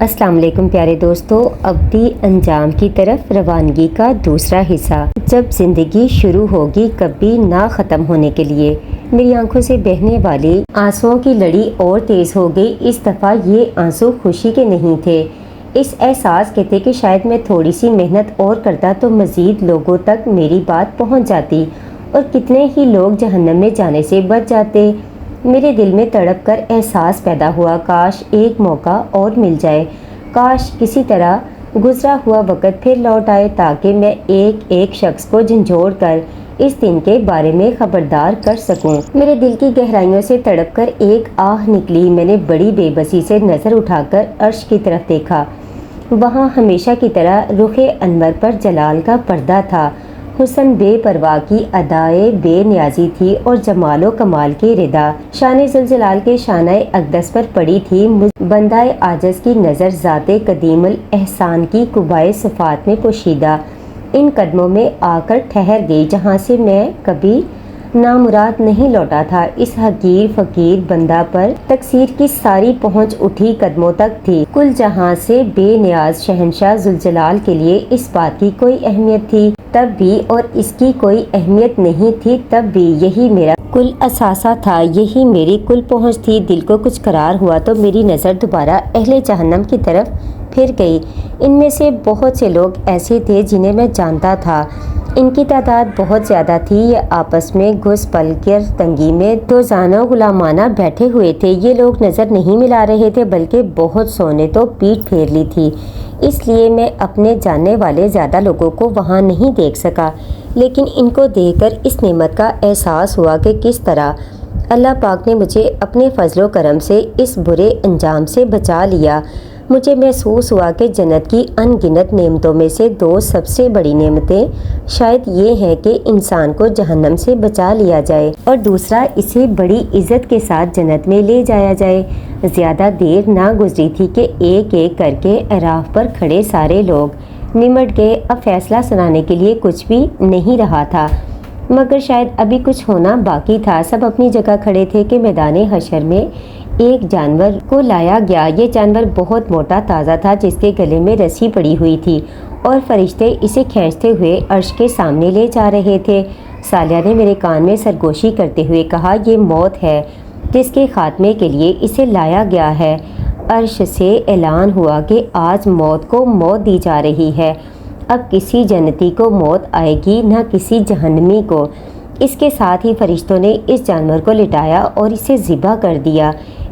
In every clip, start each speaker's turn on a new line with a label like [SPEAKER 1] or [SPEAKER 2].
[SPEAKER 1] السلام علیکم پیارے دوستو، ابدی انجام کی طرف روانگی کا دوسرا حصہ۔ جب زندگی شروع ہوگی کبھی نہ ختم ہونے کے لیے، میری آنکھوں سے بہنے والی آنسوؤں کی لڑی اور تیز ہو گئی۔ اس دفعہ یہ آنسو خوشی کے نہیں تھے، اس احساس کے تھے کہ شاید میں تھوڑی سی محنت اور کرتا تو مزید لوگوں تک میری بات پہنچ جاتی اور کتنے ہی لوگ جہنم میں جانے سے بچ جاتے۔ میرے دل میں تڑپ کر احساس پیدا ہوا، کاش ایک موقع اور مل جائے، کاش کسی طرح گزرا ہوا وقت پھر لوٹ آئے تاکہ میں ایک ایک شخص کو جھنجھوڑ کر اس دن کے بارے میں خبردار کر سکوں۔ میرے دل کی گہرائیوں سے تڑپ کر ایک آہ نکلی۔ میں نے بڑی بے بسی سے نظر اٹھا کر عرش کی طرف دیکھا۔ وہاں ہمیشہ کی طرح رخ انور پر جلال کا پردہ تھا، حسن بے پرواہ کی ادائے بے نیازی تھی اور جمال و کمال کی ردا شان ذوالجلال کے شانہ اقدس پر پڑی تھی۔ بندہ عاجز کی نظر ذات قدیم الاحسان کی قبائے صفات میں پوشیدہ ان قدموں میں آ کر ٹھہر گئی جہاں سے میں کبھی نامراد نہیں لوٹا تھا۔ اس حقیر فقیر بندہ پر تقصیر کی ساری پہنچ اٹھی قدموں تک تھی۔ کل جہاں سے بے نیاز شہنشاہ ذوالجلال کے لیے اس بات کی کوئی اہمیت تھی تب بھی، اور اس کی کوئی اہمیت نہیں تھی تب بھی، یہی میرا کل اثاثہ تھا، یہی میری کل پہنچ تھی۔ دل کو کچھ قرار ہوا تو میری نظر دوبارہ اہل جہنم کی طرف پھر گئی۔ ان میں سے بہت سے لوگ ایسے تھے جنہیں میں جانتا تھا، ان کی تعداد بہت زیادہ تھی۔ یہ آپس میں گھس پل کر تنگی میں دوزانہ غلامانہ بیٹھے ہوئے تھے۔ یہ لوگ نظر نہیں ملا رہے تھے بلکہ بہت سو نے تو پیٹھ پھیر لی تھی، اس لیے میں اپنے جاننے والے زیادہ لوگوں کو وہاں نہیں دیکھ سکا، لیکن ان کو دیکھ کر اس نعمت کا احساس ہوا کہ کس طرح اللہ پاک نے مجھے اپنے فضل و کرم سے اس برے انجام سے بچا لیا۔ مجھے محسوس ہوا کہ جنت کی ان گنت نعمتوں میں سے دو سب سے بڑی نعمتیں شاید یہ ہیں کہ انسان کو جہنم سے بچا لیا جائے اور دوسرا اسے بڑی عزت کے ساتھ جنت میں لے جایا جائے۔ زیادہ دیر نہ گزری تھی کہ ایک ایک کر کے اعراف پر کھڑے سارے لوگ نمٹ گئے۔ اب فیصلہ سنانے کے لیے کچھ بھی نہیں رہا تھا، مگر شاید ابھی کچھ ہونا باقی تھا۔ سب اپنی جگہ کھڑے تھے کہ میدان حشر میں ایک جانور کو لایا گیا۔ یہ جانور بہت موٹا تازہ تھا جس کے گلے میں رسی پڑی ہوئی تھی اور فرشتے اسے کھینچتے ہوئے عرش کے سامنے لے جا رہے تھے۔ سالیہ نے میرے کان میں سرگوشی کرتے ہوئے کہا، یہ موت ہے جس کے خاتمے کے لیے اسے لایا گیا ہے۔ عرش سے اعلان ہوا کہ آج موت کو موت دی جا رہی ہے۔ اب کسی جنتی کو موت آئے گی نہ کسی جہنمی کو۔ اس کے ساتھ ہی فرشتوں نے اس جانور کو لٹایا اور اسے ذبح کر دیا۔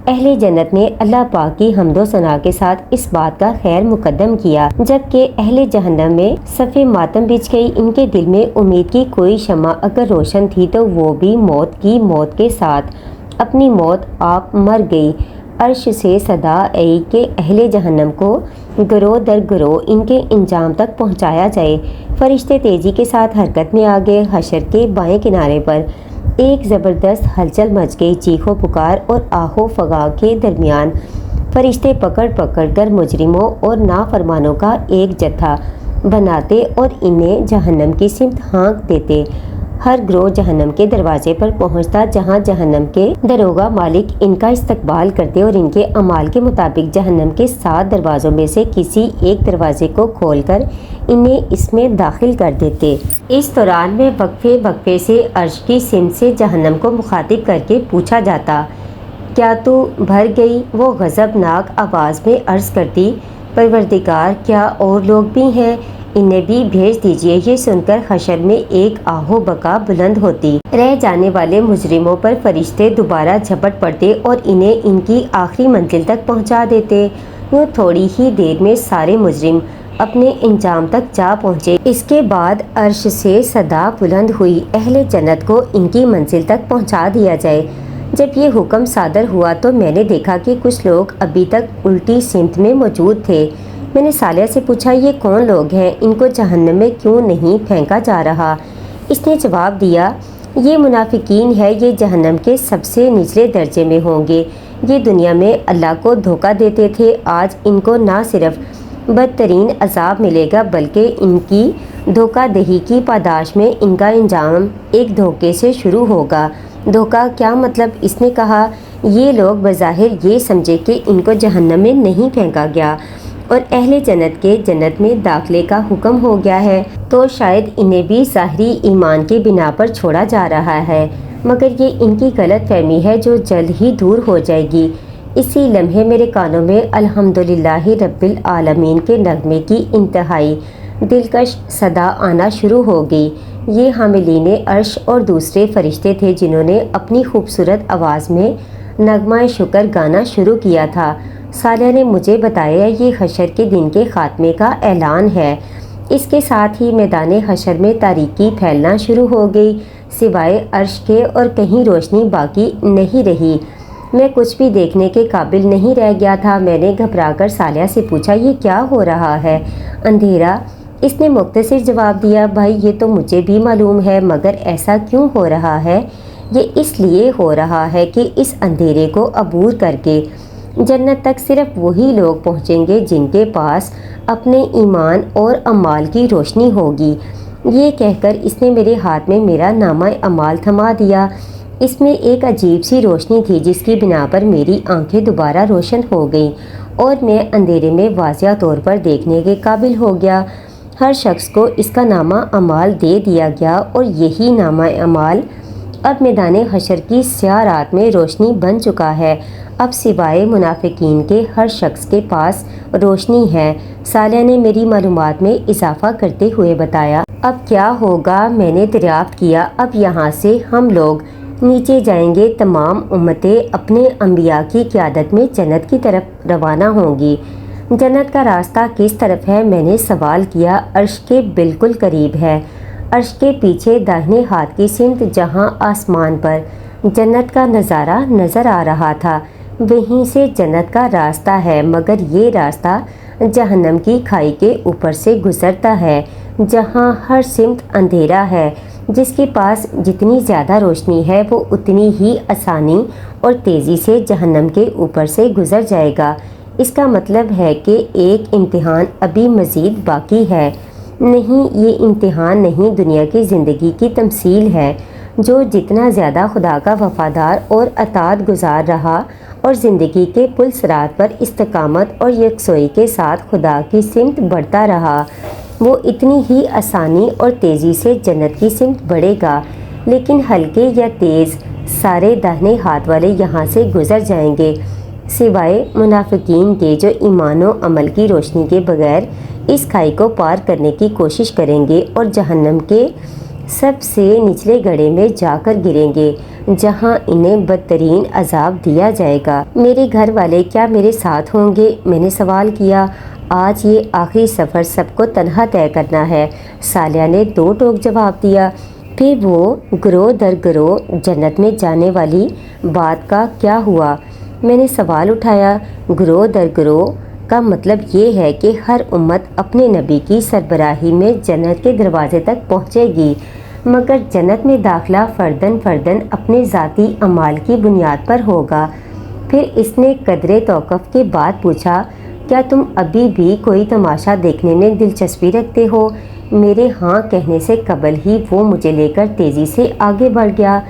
[SPEAKER 1] اہل جنت نے اللہ پاک کی حمد و ثنا کے ساتھ اس بات کا خیر مقدم کیا، جبکہ اہل جہنم میں صف ماتم بچھ گئی۔ ان کے دل میں امید کی کوئی شمع اگر روشن تھی تو وہ بھی موت کی موت کے ساتھ اپنی موت آپ مر گئی۔ عرش سے صدا آئی کہ اہل جہنم کو گروہ در گروہ ان کے انجام تک پہنچایا جائے۔ فرشتے تیزی کے ساتھ حرکت میں آ گئے۔ حشر کے بائیں کنارے پر ایک زبردست ہلچل مچ گئی۔ چیخ و پکار اور آہ و فغاں کے درمیان فرشتے پکڑ پکڑ کر مجرموں اور نافرمانوں کا ایک جتھا بناتے اور انہیں جہنم کی سمت ہانک دیتے۔ ہر گروہ جہنم کے دروازے پر پہنچتا جہاں جہنم کے داروغہ مالک ان کا استقبال کرتے اور ان کے اعمال کے مطابق جہنم کے 7 دروازوں میں سے کسی ایک دروازے کو کھول کر انہیں اس میں داخل کر دیتے۔ اس دوران میں وقفے وقفے سے عرش کی سمت سے جہنم کو مخاطب کر کے پوچھا جاتا، کیا تو بھر گئی؟ وہ غضبناک آواز میں عرض کرتی، پروردگار کیا اور لوگ بھی ہیں؟ انہیں بھی بھیج دیجیے۔ یہ سن کر حشر میں ایک آہ و بکا بلند ہوتی۔ رہ جانے والے مجرموں پر فرشتے دوبارہ جھپٹ پڑتے اور انہیں ان کی آخری منزل تک پہنچا دیتے۔ یوں تھوڑی ہی دیر میں سارے مجرم اپنے انجام تک جا پہنچے۔ اس کے بعد عرش سے صدا بلند ہوئی، اہل جنت کو ان کی منزل تک پہنچا دیا جائے۔ جب یہ حکم صادر ہوا تو میں نے دیکھا کہ کچھ لوگ ابھی تک الٹی سمت میں موجود تھے۔ میں نے سالیہ سے پوچھا، یہ کون لوگ ہیں؟ ان کو جہنم میں کیوں نہیں پھینکا جا رہا؟ اس نے جواب دیا، یہ منافقین ہے، یہ جہنم کے سب سے نچلے درجے میں ہوں گے۔ یہ دنیا میں اللہ کو دھوکہ دیتے تھے، آج ان کو نہ صرف بدترین عذاب ملے گا بلکہ ان کی دھوکہ دہی کی پاداش میں ان کا انجام ایک دھوکے سے شروع ہوگا۔ دھوکہ کیا مطلب؟ اس نے کہا، یہ لوگ بظاہر یہ سمجھے کہ ان کو جہنم میں نہیں پھینکا گیا اور اہل جنت کے جنت میں داخلے کا حکم ہو گیا ہے، تو شاید انہیں بھی ظاہری ایمان کی بنا پر چھوڑا جا رہا ہے، مگر یہ ان کی غلط فہمی ہے جو جلد ہی دور ہو جائے گی۔ اسی لمحے میرے کانوں میں الحمدللہ رب العالمین کے نغمے کی انتہائی دلکش صدا آنا شروع ہو گئی۔ یہ حاملین عرش اور دوسرے فرشتے تھے جنہوں نے اپنی خوبصورت آواز میں نغمہ شکر گانا شروع کیا تھا۔ صالحہ نے مجھے بتایا یہ حشر کے دن کے خاتمے کا اعلان ہے۔ اس کے ساتھ ہی میدان حشر میں تاریکی پھیلنا شروع ہو گئی، سوائے عرش کے اور کہیں روشنی باقی نہیں رہی۔ میں کچھ بھی دیکھنے کے قابل نہیں رہ گیا تھا۔ میں نے گھبرا کر صالحہ سے پوچھا یہ کیا ہو رہا ہے؟ اندھیرا، اس نے مختصر جواب دیا، بھائی یہ تو مجھے بھی معلوم ہے، مگر ایسا کیوں ہو رہا ہے؟ یہ اس لیے ہو رہا ہے کہ اس اندھیرے کو عبور کر کے جنت تک صرف وہی لوگ پہنچیں گے جن کے پاس اپنے ایمان اور اعمال کی روشنی ہوگی۔ یہ کہہ کر اس نے میرے ہاتھ میں میرا نامہ اعمال تھما دیا۔ اس میں ایک عجیب سی روشنی تھی جس کی بنا پر میری آنکھیں دوبارہ روشن ہو گئیں اور میں اندھیرے میں واضح طور پر دیکھنے کے قابل ہو گیا۔ ہر شخص کو اس کا نامہ اعمال دے دیا گیا اور یہی نامہ اعمال اب میدان حشر کی سیاہ رات میں روشنی بن چکا ہے۔ اب سوائے منافقین کے ہر شخص کے پاس روشنی ہے۔ صالحہ نے میری معلومات میں اضافہ کرتے ہوئے بتایا، اب کیا ہوگا؟ میں نے دریافت کیا، اب یہاں سے ہم لوگ نیچے جائیں گے، تمام امتیں اپنے انبیاء کی قیادت میں جنت کی طرف روانہ ہوں گی۔ جنت کا راستہ کس طرف ہے؟ میں نے سوال کیا۔ عرش کے بالکل قریب ہے، عرش کے پیچھے داہنے ہاتھ کی سمت جہاں آسمان پر جنت کا نظارہ نظر آ رہا تھا، وہیں سے جنت کا راستہ ہے، مگر یہ راستہ جہنم کی کھائی کے اوپر سے گزرتا ہے جہاں ہر سمت اندھیرا ہے۔ جس کے پاس جتنی زیادہ روشنی ہے وہ اتنی ہی آسانی اور تیزی سے جہنم کے اوپر سے گزر جائے گا۔ اس کا مطلب ہے کہ ایک امتحان ابھی مزید باقی ہے۔ نہیں، یہ امتحان نہیں، دنیا کی زندگی کی تمثیل ہے۔ جو جتنا زیادہ خدا کا وفادار اور اطاعت گزار رہا اور زندگی کے پل صراط پر استقامت اور یکسوئی کے ساتھ خدا کی سمت بڑھتا رہا، وہ اتنی ہی آسانی اور تیزی سے جنت کی سمت بڑھے گا۔ لیکن ہلکے یا تیز سارے داہنے ہاتھ والے یہاں سے گزر جائیں گے، سوائے منافقین کے جو ایمان و عمل کی روشنی کے بغیر اس کھائی کو پار کرنے کی کوشش کریں گے اور جہنم کے سب سے نچلے گڑھے میں جا کر گریں گے جہاں انہیں بدترین عذاب دیا جائے گا۔ میرے گھر والے کیا میرے ساتھ ہوں گے؟ میں نے سوال کیا۔ آج یہ آخری سفر سب کو تنہا طے کرنا ہے، صالحہ نے دو ٹوک جواب دیا۔ پھر وہ گروہ در گروہ جنت میں جانے والی بات کا کیا ہوا؟ میں نے سوال اٹھایا۔ گروہ در گروہ کا مطلب یہ ہے کہ ہر امت اپنے نبی کی سربراہی میں جنت کے دروازے تک پہنچے گی، مگر جنت میں داخلہ فرداً فرداً اپنے ذاتی اعمال کی بنیاد پر ہوگا۔ پھر اس نے قدرے توقف کے بعد پوچھا، کیا تم ابھی بھی کوئی تماشا دیکھنے میں دلچسپی رکھتے ہو؟ میرے ہاں کہنے سے قبل ہی وہ مجھے لے کر تیزی سے آگے بڑھ گیا،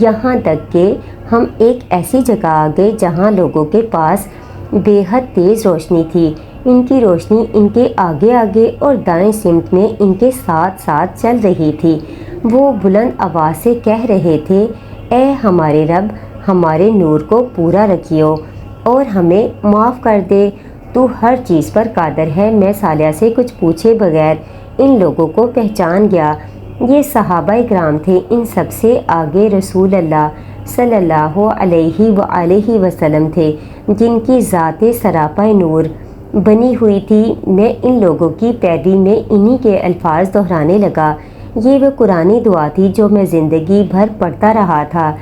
[SPEAKER 1] یہاں تک کہ ہم ایک ایسی جگہ آ گئے جہاں لوگوں کے پاس بے حد تیز روشنی تھی۔ ان کی روشنی ان کے آگے آگے اور دائیں سمت میں ان کے ساتھ ساتھ چل رہی تھی۔ وہ بلند آواز سے کہہ رہے تھے، اے ہمارے رب، ہمارے نور کو پورا رکھیو اور ہمیں معاف کر دے، تو ہر چیز پر قادر ہے۔ میں صالحہ سے کچھ پوچھے بغیر ان لوگوں کو پہچان گیا۔ یہ صحابہ کرام تھے، ان سب سے آگے رسول اللہ صلی اللہ علیہ وآلہ وسلم تھے جن کی ذات سراپا نور بنی ہوئی تھی۔ میں ان لوگوں کی پیروی میں انہی کے الفاظ دہرانے لگا۔ یہ وہ قرآنی دعا تھی جو میں زندگی بھر پڑھتا رہا تھا،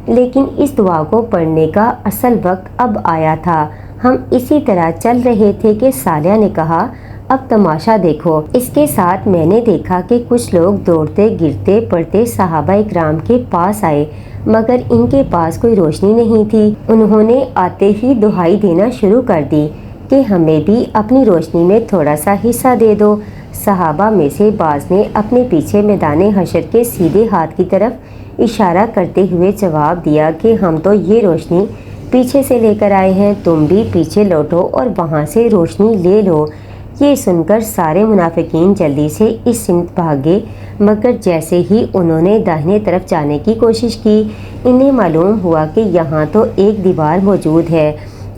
[SPEAKER 1] لیکن اس دعا کو پڑھنے کا اصل وقت اب آیا تھا۔ ہم اسی طرح چل رہے تھے کہ صالحہ نے کہا، اب تماشا دیکھو۔ اس کے ساتھ میں نے دیکھا کہ کچھ لوگ دوڑتے گرتے پڑتے صحابہ کرام کے پاس آئے، مگر ان کے پاس کوئی روشنی نہیں تھی۔ انہوں نے آتے ہی دہائی دینا شروع کر دی کہ ہمیں بھی اپنی روشنی میں تھوڑا سا حصہ دے دو۔ صحابہ میں سے بعض نے اپنے پیچھے میدان حشر کے سیدھے ہاتھ کی طرف اشارہ کرتے ہوئے جواب دیا کہ ہم تو یہ روشنی پیچھے سے لے کر آئے ہیں، تم بھی پیچھے لوٹو اور وہاں سے روشنی لے لو۔ یہ سن کر سارے منافقین جلدی سے اس سمت بھاگے، مگر جیسے ہی انہوں نے داہنے طرف جانے کی کوشش کی، انہیں معلوم ہوا کہ یہاں تو ایک دیوار موجود ہے۔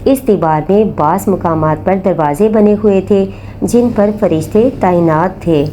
[SPEAKER 1] اس دیوار میں بعض مقامات پر دروازے بنے ہوئے تھے جن پر فرشتے تعینات تھے۔